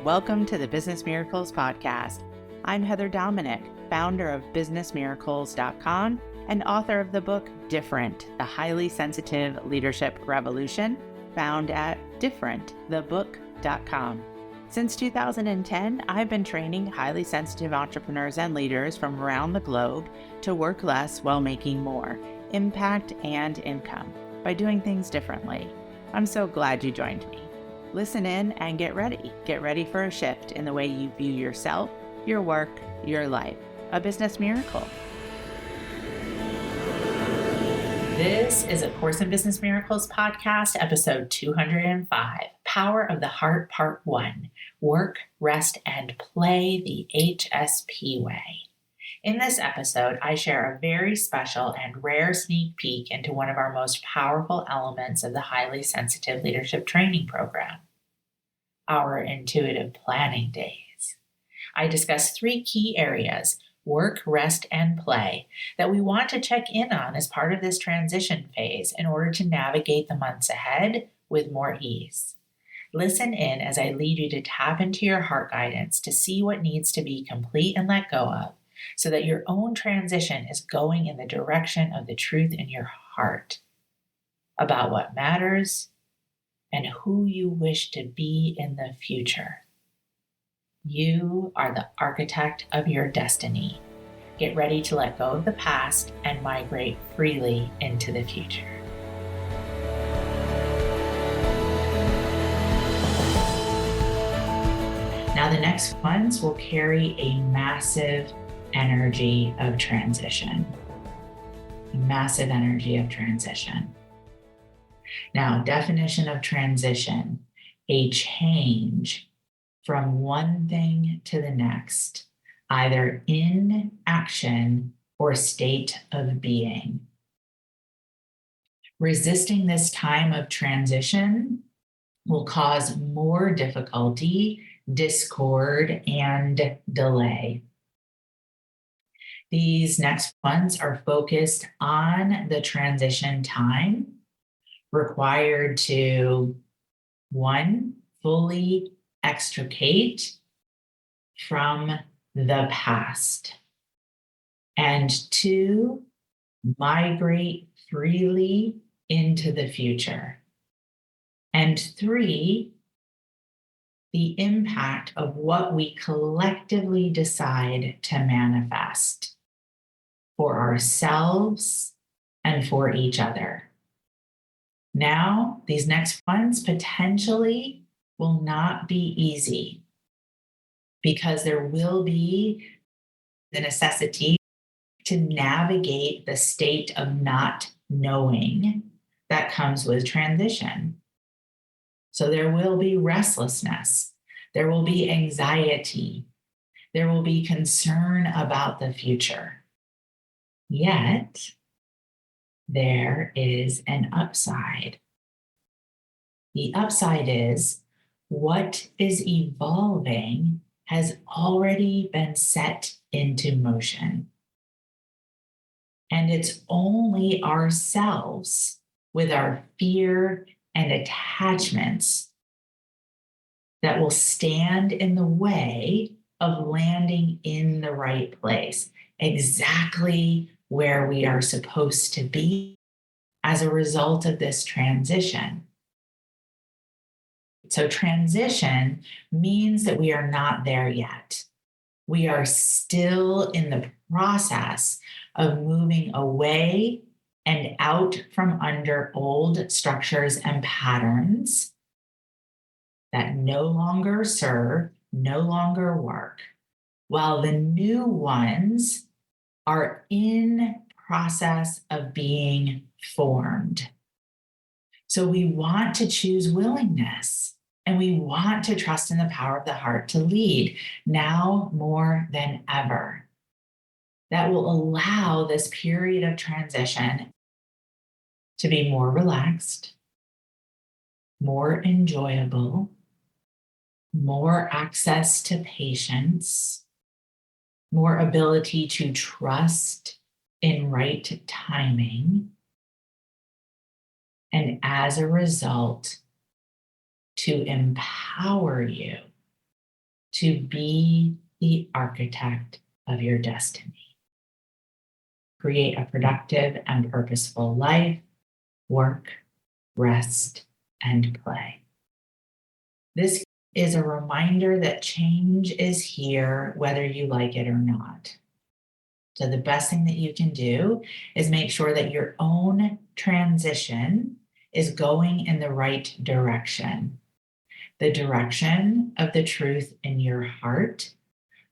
Welcome to the Business Miracles Podcast. I'm Heather Dominick, founder of businessmiracles.com and author of the book Different, the Highly Sensitive Leadership Revolution, found at differentthebook.com. Since 2010, I've been training highly sensitive entrepreneurs and leaders from around the globe to work less while making more impact and income by doing things differently. I'm so glad you joined me. Listen in and get ready. Get ready for a shift in the way you view yourself, your work, your life. A business miracle. This is A Course in Business Miracles podcast, episode 205, Power of the Heart, Part 1, Work, Rest, and Play the HSP Way. In this episode, I share a very special and rare sneak peek into one of our most powerful elements of the Highly Sensitive Leadership Training Program, our intuitive planning days. I discuss 3 key areas, work, rest, and play, that we want to check in on as part of this transition phase in order to navigate the months ahead with more ease. Listen in as I lead you to tap into your heart guidance to see what needs to be complete and let go of, so that your own transition is going in the direction of the truth in your heart about what matters and who you wish to be in the future. You are the architect of your destiny. Get ready to let go of the past and migrate freely into the future. Now, the next ones will carry a massive energy of transition. A massive energy of transition. Now, definition of transition, a change from one thing to the next, either in action or state of being. Resisting this time of transition will cause more difficulty, discord, and delay. These next ones are focused on the transition time required to, 1, fully extricate from the past, and 2, migrate freely into the future, and 3, the impact of what we collectively decide to manifest for ourselves and for each other. Now, these next ones potentially will not be easy because there will be the necessity to navigate the state of not knowing that comes with transition. So there will be restlessness, there will be anxiety, there will be concern about the future. Yet, there is an upside. The upside is what is evolving has already been set into motion. And it's only ourselves with our fear and attachments that will stand in the way of landing in the right place, exactly where we are supposed to be as a result of this transition. So transition means that we are not there yet. We are still in the process of moving away and out from under old structures and patterns that no longer serve, no longer work, while the new ones are in process of being formed. So we want to choose willingness, and we want to trust in the power of the heart to lead now more than ever. That will allow this period of transition to be more relaxed, more enjoyable, more access to patience, more ability to trust in right timing, and as a result, to empower you to be the architect of your destiny. Create a productive and purposeful life, work, rest, and play. This is a reminder that change is here, whether you like it or not. So the best thing that you can do is make sure that your own transition is going in the right direction. The direction of the truth in your heart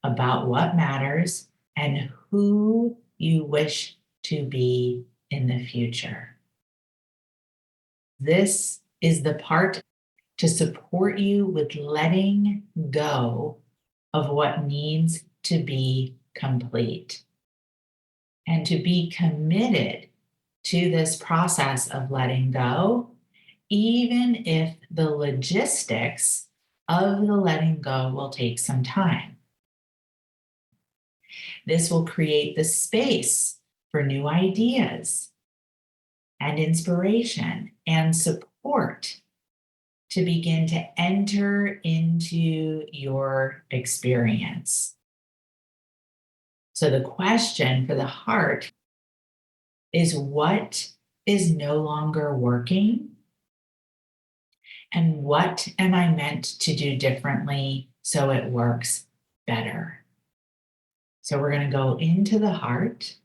about what matters and who you wish to be in the future. This is the part to support you with letting go of what needs to be complete and to be committed to this process of letting go, even if the logistics of the letting go will take some time. This will create the space for new ideas and inspiration and support to begin to enter into your experience. So the question for the heart is, what is no longer working? And what am I meant to do differently so it works better? So we're going to go into the heart,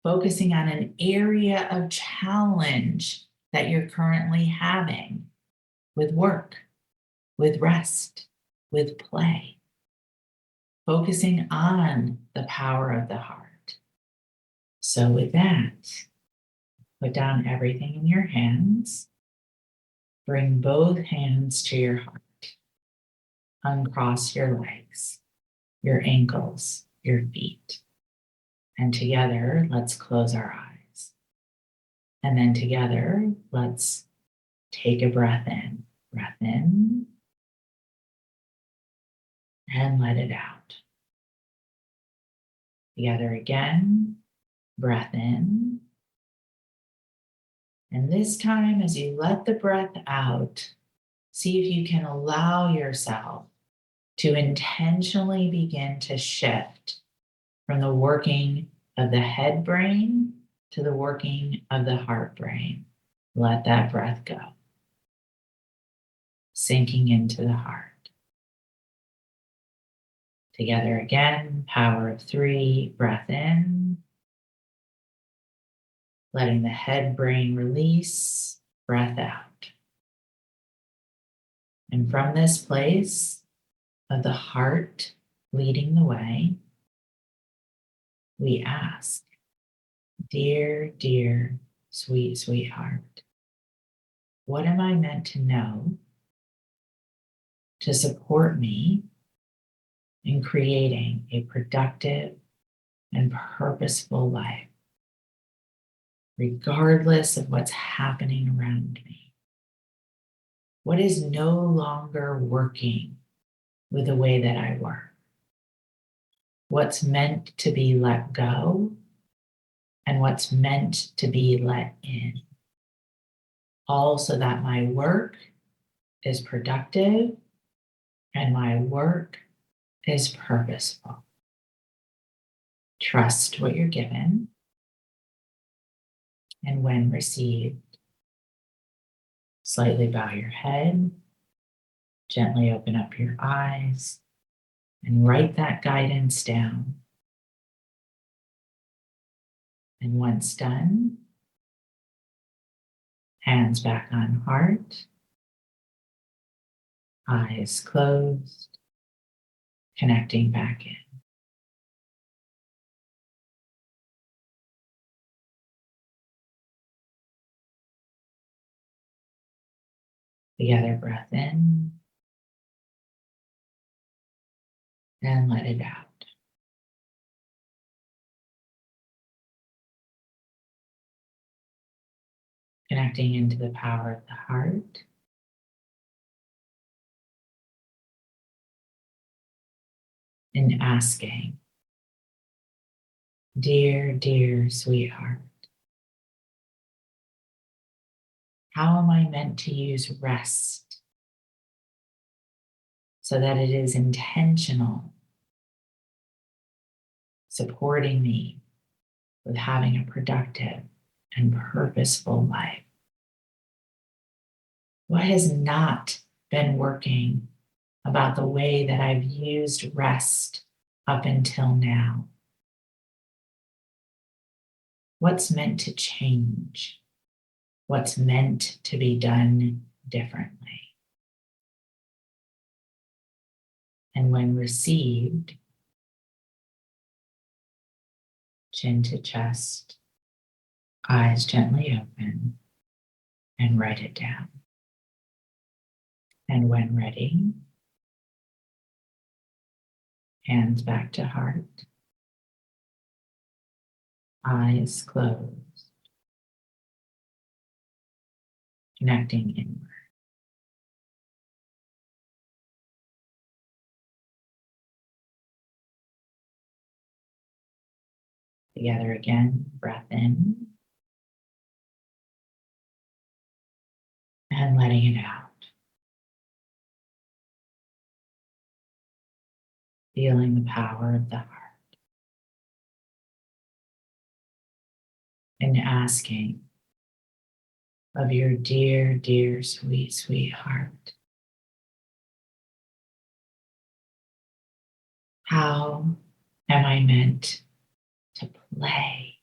focusing on an area of challenge that you're currently having with work, with rest, with play. Focusing on the power of the heart. So with that, put down everything in your hands. Bring both hands to your heart. Uncross your legs, your ankles, your feet. And together, let's close our eyes. And then together, let's take a breath in. Breath in. And let it out. Together again. Breath in. And this time, as you let the breath out, see if you can allow yourself to intentionally begin to shift from the working of the head brain to the working of the heart brain. Let that breath go. Sinking into the heart. Together again, power of 3, breath in. Letting the head brain release, breath out. And from this place of the heart leading the way, we ask, dear, dear, sweet, sweetheart, what am I meant to know to support me in creating a productive and purposeful life, regardless of what's happening around me? What is no longer working with the way that I work? What's meant to be let go and what's meant to be let in? All so that my work is productive and my work is purposeful. Trust what you're given, and when received, slightly bow your head, gently open up your eyes, and write that guidance down. And once done, hands back on heart, eyes closed, connecting back in. Together, breath in and let it out. Connecting into the power of the heart. And asking, dear, dear sweetheart, how am I meant to use rest, so that it is intentional, supporting me with having a productive and purposeful life? What has not been working about the way that I've used rest up until now? What's meant to change? What's meant to be done differently? And when received, chin to chest, eyes gently open, and write it down. And when ready, hands back to heart, eyes closed, connecting inward. Together again, breath in and letting it out. Feeling the power of the heart and asking of your dear, dear, sweet, sweet heart, how am I meant to play?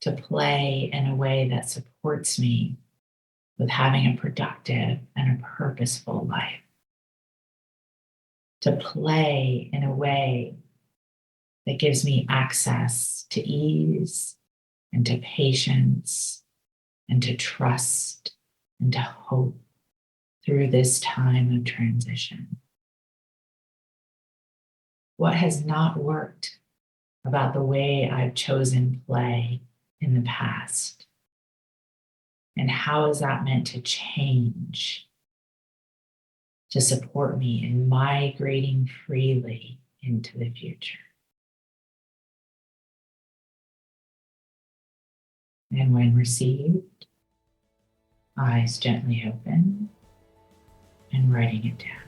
To play in a way that supports me with having a productive and a purposeful life. To play in a way that gives me access to ease and to patience and to trust and to hope through this time of transition. What has not worked about the way I've chosen play in the past? And how is that meant to change to support me in migrating freely into the future? And when received, eyes gently open and writing it down.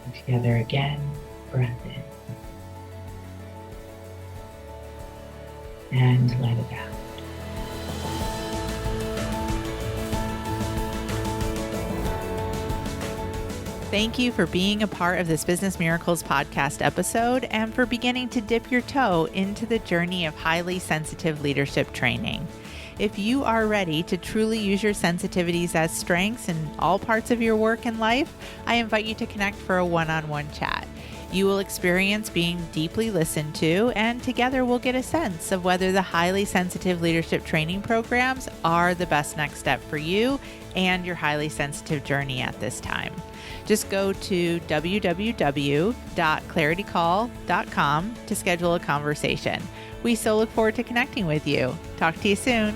And together again, breath in and let it out. Thank you for being a part of this Business Miracles podcast episode and for beginning to dip your toe into the journey of highly sensitive leadership training. If you are ready to truly use your sensitivities as strengths in all parts of your work and life, I invite you to connect for a one-on-one chat. You will experience being deeply listened to, and together we'll get a sense of whether the highly sensitive leadership training programs are the best next step for you and your highly sensitive journey at this time. Just go to www.claritycall.com to schedule a conversation. We so look forward to connecting with you. Talk to you soon.